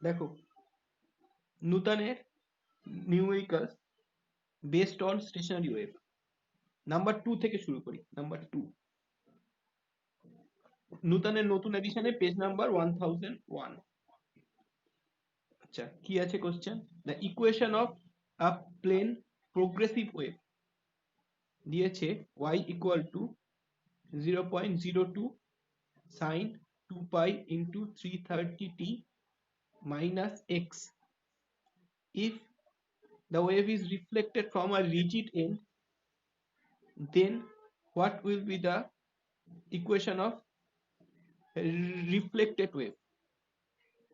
দেখো নূতনের numericals based on stationary wave. Number 2 থেকে শুরু করি। নাম্বার 2, নূতনের নতুন এডিশনে পেজ নাম্বার 1001। আচ্ছা, কি আছে question? The equation of a plane progressive wave দিয়েছে y equal to 0.02 sin 2 pi into 330t minus x if the wave is reflected from a rigid end, then what will be the equation of reflected wave?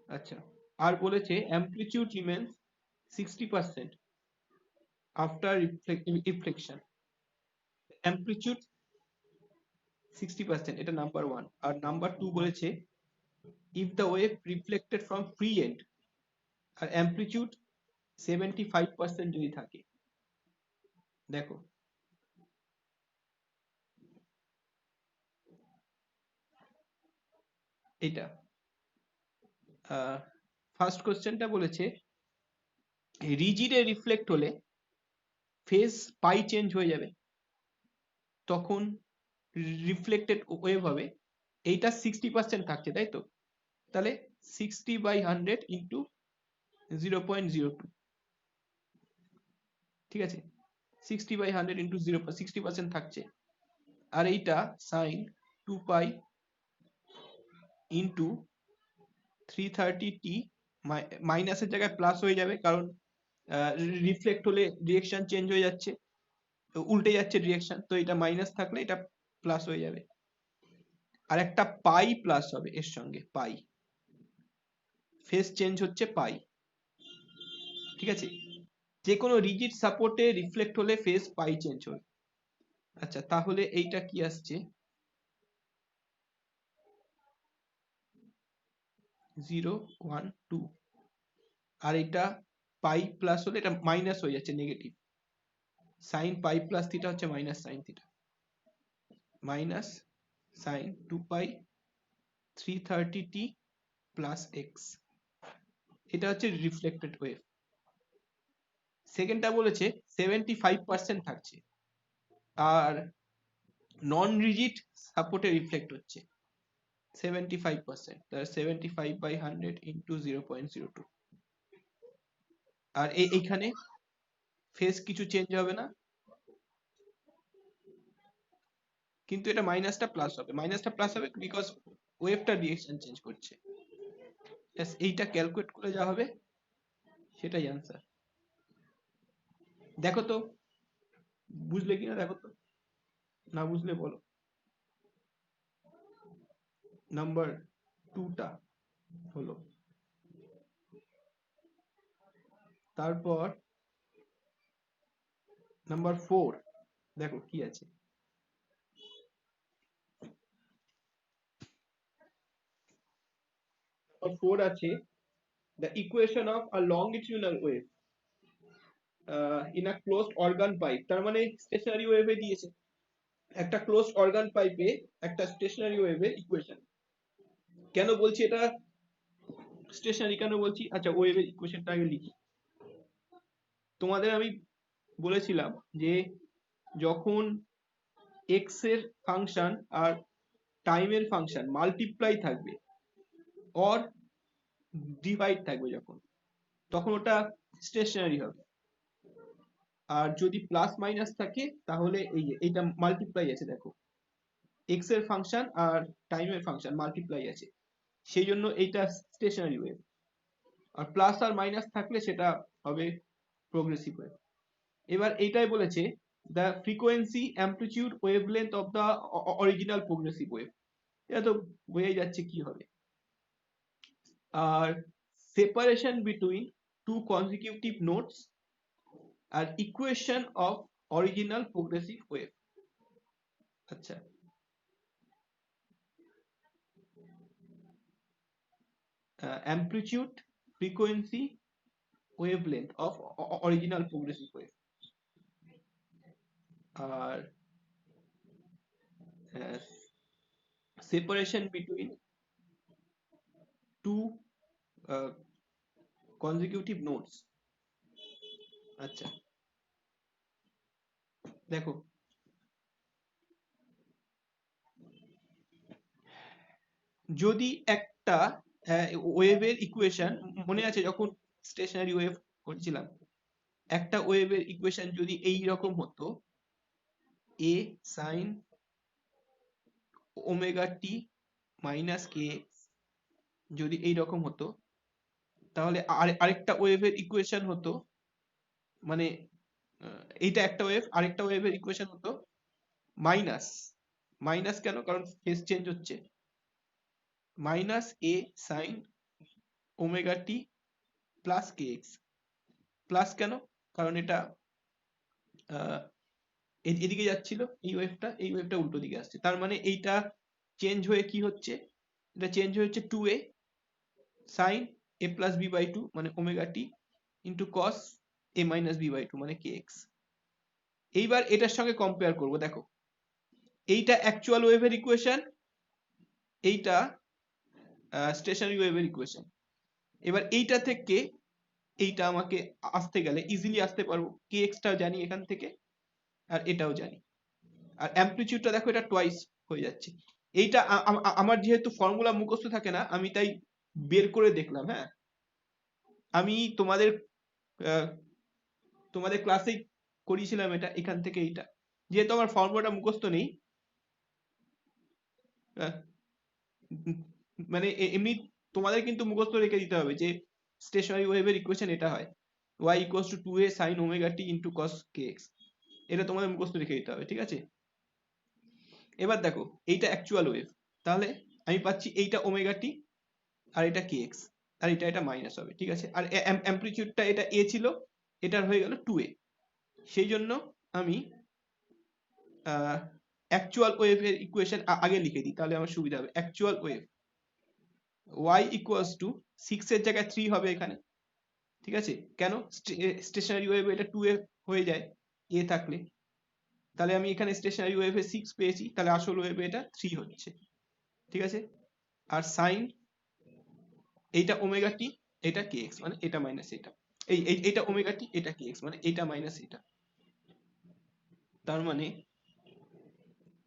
আচ্ছা, আর বলেছে amplitude remains 60% after reflection, amplitude 60%, এটা number 1। আর number 2 বলেছে if the wave reflected from free end R amplitude 75% যদি থাকে। দেখো এটা first কোশ্চেনটা বলেছে রিজিডে রিফ্লেক্ট হলে ফেজ পাই চেঞ্জ হয়ে যাবে, তখন রিফ্লেক্টেড ওয়েভ হবে। এইটা 60% থাকছে, তাই তো? তাহলে 60/100 ইন্টু 0.02, ঠিক আছে? 60/100 ইন্টু 60% থাকছে। আর এইটা সাইন 2 পাই ইন্টু 330t, মাইনাসের জায়গায় প্লাস হয়ে যাবে, কারণ রিফ্লেক্ট হলে ডিরেকশন চেঞ্জ হয়ে যাচ্ছে, উল্টে যাচ্ছে ডিরেকশন, তো এটা মাইনাস থাকলে এটা প্লাস হয়ে যাবে। আর একটা পাই প্লাস হবে এর সঙ্গে, পাই, ফেজ চেঞ্জ হচ্ছে পাই, ঠিক আছে? যে কোনো রিজিড সাপোর্টে রিফ্লেক্ট হলে ফেজ পাই চেঞ্জ হবে। আচ্ছা, তাহলে এইটা কি আসছে? 0, 1, 2। আর এটা পাই প্লাস হলে এটা মাইনাস হয়ে যাচ্ছে, negative. Sine pi plus theta হচ্ছে minus sine theta, minus sine 2 pi 330t plus x. এটা হচ্ছে রিফ্লেক্টেড ওয়েভ। সেকেন্ডটা বলেছে 75% থাকছে, আর নন রিজিড সাপোর্টে রিফ্লেক্ট হচ্ছে 75%, তার 75/100 ইন্টু 0.02। আর এইখানে ফেজ কিছু চেঞ্জ হবে না, কিন্তু এটা মাইনাসটা প্লাস হবে, মাইনাসটা প্লাস হবে বিকজ ওয়েভটা ডিরেকশন চেঞ্জ করছে। এইটা ক্যালকুলেট করে যা হবে সেটাই আনসার। দেখো তো বুঝলে কিনা, দেখো তো, না বুঝলে বলো। নাম্বার 2টা হলো। তারপর নাম্বার 4, দেখো কি আছে। নাম্বার 4 আছে the equation of a longitudinal wave in a closed organ pipe। তার মানে স্টেশনারি ওয়েভে দিয়েছে একটা ক্লোজড অর্গান পাইপে একটা স্টেশনারি ওয়েভের ইকুয়েশন। কেন বলছি এটা স্টেশনারি, কেন বলছি? আচ্ছা, ওয়েভের ইকুয়েশনটা আগে লিখি। তোমাদের আমি বলেছিলাম যে যখন এক্স এর ফাংশন আর টাইমের ফাংশন মাল্টিপ্লাই থাকবে, অর ডিভাইড থাকবে, যখন তখন ওটা স্টেশনারি হবে। আর যদি প্লাস মাইনাস থাকে তাহলে এইটা মাল্টিপ্লাই আছে, দেখো এক্স এর ফাংশন আর টাইমের ফাংশন মাল্টিপ্লাই আছে, সেই জন্য এইটা স্টেশনারি ওয়েভ। আর প্লাস আর মাইনাস থাকলে সেটা হবে প্রোগ্রেসিভ ওয়েভ। এবার এইটাই বলেছে the frequency amplitude wavelength of the original progressive wave. এটা তো বোঝাই যাচ্ছে কি হবে। আর separation between two consecutive notes আর equation of original progressive wave. আচ্ছা, amplitude, frequency, wavelength of original progressive wave। আর separation between two consecutive nodes. আচ্ছা দেখো, যদি একটা ওয়েভের ইকুয়েশন, মনে আছে যখন স্টেশনারি ওয়েভ করছিলাম, একটা ওয়েভের ইকুয়েশন যদি এই রকম হতো, এ সাইন ওমেগা টি মাইনাস কে, যদি এই রকম হতো, তাহলে আরেকটা ওয়েভের ইকুয়েশন হতো, মানে এইটা একটা ওয়েভ, আরেকটা ওয়েভের ইকুয়েশন হতো মাইনাস, মাইনাস কেন, কারণ ফেজ চেঞ্জ হচ্ছে, মাইনাস এ সাইন ওমেগা টি প্লাস কে এক্স। প্লাস কেন, কারণ এটা এদিকে যাচ্ছিল, এই ওয়েভটা উল্টো দিকে আসছে, তার মানে এইটা চেঞ্জ হয়ে কি হচ্ছে, এটা চেঞ্জ হচ্ছে two A sine A plus B by two মানে omega T into cos A minus B by two মানে কে এক্স। এইবার এটার সঙ্গে কম্পেয়ার করব, দেখো এইটা অ্যাকচুয়াল ওয়েভের ইকুয়েশন, এইটা স্টেশনারি ওয়েভের ইকুয়েশন। এবার এইটা থেকে এইটা আমাকে আসতে গেলে ইজিলি আসতে পারবো, কে এক্সটাও জানি এখান থেকে, আর এটাও জানি, আর অ্যামপ্লিটিউডটা দেখো এটা টোয়াইস হয়ে যাচ্ছে। এইটা আমার যেহেতু ফর্মুলা মুখস্থ থাকে না, আমি তাই বের করে দেখলাম। হ্যাঁ, আমি তোমাদের ক্লাসেই করিয়েছিলাম এটা, এখান থেকে এইটা, যেহেতু আমার ফর্মুলাটা মুখস্থ নেই, মানে এমনি তোমাদের কিন্তু মুখস্থ রেখে দিতে হবে যে স্টেশনারি ওয়েভের ইকুয়েশন এটা হয়, y equals to 2a sin omega t into cos kx, এটা তোমাদের মুখস্থ রেখে দিতে হবে, ঠিক আছে? এবার দেখো এইটা অ্যাকচুয়াল ওয়েভ, তাহলে আমি পাচ্ছি এইটা ওমেগা টি আর এটা kx, আর এটা মাইনাস হবে, ঠিক আছে? আর অ্যামপ্লিটিউডটা এটা a ছিল, এটার হয়ে গেল 2a। সেই জন্য আমি অ্যাকচুয়াল ওয়েভের ইকুয়েশন আগে লিখে দিই, তাহলে আমার সুবিধা হবে। Actual wave y equals to 6 এর জায়গায় 3 হবে এখানে, ঠিক আছে? কেন, স্টেশনারি ওয়েভ এটা 2a হয়ে যায় a থাকলে, তাহলে আমি এখানে স্টেশনারি ওয়েভে 6 পেয়েছি, তাহলে আসল ওয়েভে এটা 3 হচ্ছে, ঠিক আছে? আর সাইন এইটা ওমেগা টি, এটা কে এক্স মানে এটা মাইনাস এটা, এইটা ওমেগা টি, এটা কে এক্স মানে এটা মাইনাস এটা, তার মানে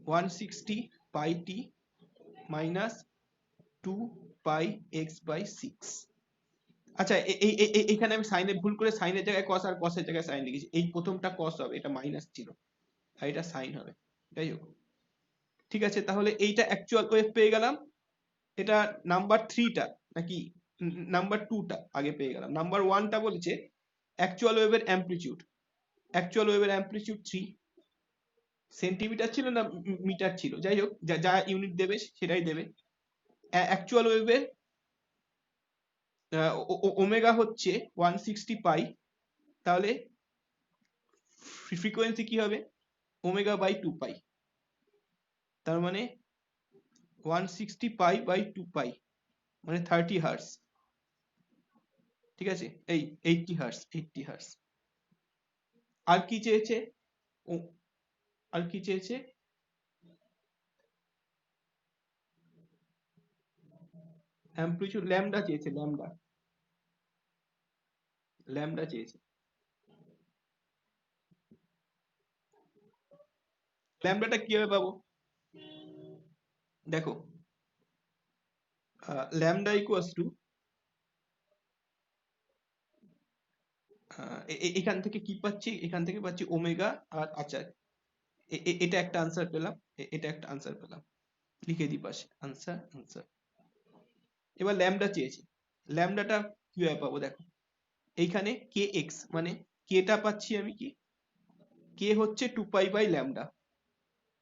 160 পাই টি মাইনাস 2 পাই এক্স বাই 6। আচ্ছা এখানে আমি সাইনে ভুল করে সাইনের জায়গায় কস আর কসের জায়গায় সাইন লিখেছি, এই প্রথমটা কস হবে, এটা মাইনাস ছিল, আর এটা সাইন হবে, যাই হোক, ঠিক আছে? তাহলে এইটা অ্যাকচুয়াল ওয়েভ পেয়ে গেলাম। এটা নাম্বার 3টা নাকি নাম্বার 2টা আগে পেয়ে গেলাম। নাম্বার 1টা বলেছে অ্যাকচুয়াল ওয়েভের অ্যামপ্লিটিউড, অ্যাকচুয়াল ওয়েভের অ্যামপ্লিটিউড 3 সেন্টিমিটার ছিল না মিটার ছিল, যাই হোক, যা যা ইউনিট দেবে সেটাই দেবে। অ্যাকচুয়াল ওয়েভের ওমেগা হচ্ছে 160 পাই, তাহলে ফ্রিকোয়েন্সি কি হবে, ওমেগা বাই 2 পাই, তার মানে 160 পাই বাই 2 পাই মানে 30 হার্টজ, ঠিক আছে? এই 80 হার্টজ, 80 হার্টজ। আর কি চেয়েছে, আর কি চেয়েছে, অ্যামপ্লিটিউড ল্যামডা চেয়েছে, ল্যামডা, ল্যামডা চেয়েছে। ল্যামডাটা কিভাবে পাবো, দেখো ল্যামডা ইকুয়ালস টু, এখান থেকে কি পাচ্ছি, এখান থেকে পাচ্ছি ওমেগা, আর আচ্ছা এটা একটা আনসার পেলাম, এটা একটা আনসার পেলাম, লিখে দিই পাশে আনসার আনসার। এবার ল্যামডা চেয়েছি, ল্যামডাটা কিভাবে পাবো, দেখো এইখানে কে এক্স মানে কেটা পাচ্ছি আমি কি, কে হচ্ছে 2 পাই বাই ল্যামডা,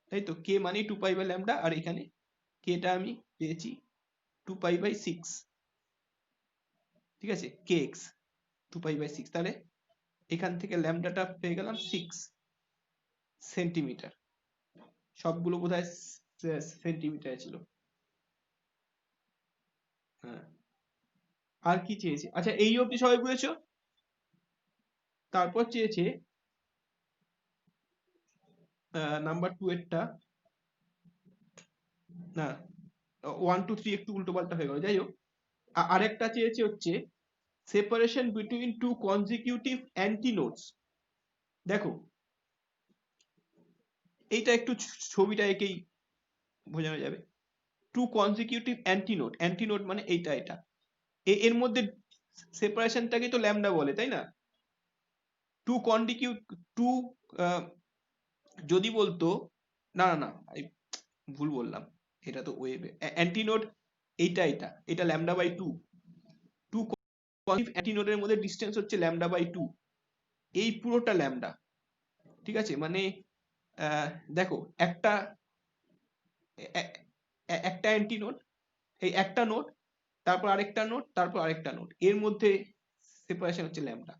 তাই তো? কে মানে 2 পাই বাই ল্যামডা, আর এখানে কেটা আমি পেয়েছি 2 পাই বাই 6, ঠিক আছে? কে এক্স 2 পাই বাই 6, তাহলে এখান থেকে ল্যামডাটা পেয়ে গেলাম 6 সেন্টিমিটার, সবগুলো বোধহয় সেন্টিমিটারে ছিল। হ্যাঁ, আর কি চেয়েছে, আচ্ছা এই অবধি সবাই বুঝেছো? তারপর চেয়েছে নাম্বার 2 এরটা, না 1 2 3 একটু উল্টো পাল্টা হয়ে গেল, যাই হোক, আরেকটা চেয়েছে হচ্ছে সেপারেশন বিটুইন টু কনজিকিউটিভ অ্যান্টিনোডস। দেখো এইটা একটু ছবিটা এঁকেই বোঝানো যাবে। টু কনজিকিউটিভ অ্যান্টিনোড, অ্যান্টিনোড মানে এইটা, এটা এর মধ্যে সেপারেশনটাকে তো ল্যামডা বলে, তাই না? টু কন্টিকিউ টু যদি বলতো, না না না ভুল বললাম, এটা তো ওয়েবে অ্যান্টিনোড, এইটা এটা এটা ল্যামডা বাই টু। টু অ্যান্টিনোডের মধ্যে ডিস্টেন্স হচ্ছে ল্যামডা বাই টু, এই পুরোটা ল্যামডা। ঠিক আছে, মানে দেখো একটা একটা অ্যান্টিনোড, এই একটা নোড, তারপর আরেকটা নোড, তারপর আরেকটা নোড, এর মধ্যে সেপারেশন হচ্ছে ল্যামডা।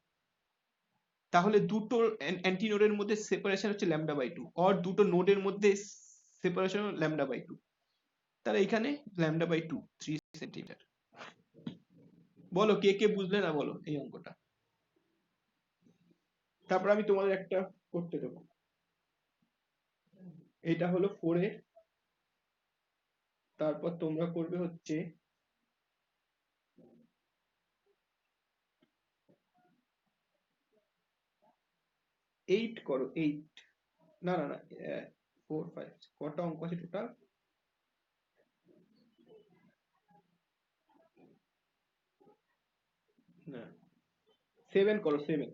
তাহলে দুটো অ্যান্টিনোডের মধ্যে সেপারেশন হচ্ছে ল্যামডা বাই টু, আর দুটো নোডের মধ্যে সেপারেশন ল্যামডা বাই টু। তাহলে এখানে ল্যামডা বাই টু 3 সেন্টিমিটার। বলো কে কে বুঝলে না বলো এই অঙ্কটা। তারপর আমি তোমাদের একটা করতে দেবো, এটা হলো 4 এর, তারপর তোমরা করবে হচ্ছে 8 করো, 8, না না না 4 5 কটা অঙ্ক আছে টোটাল? না 7 করো, 7।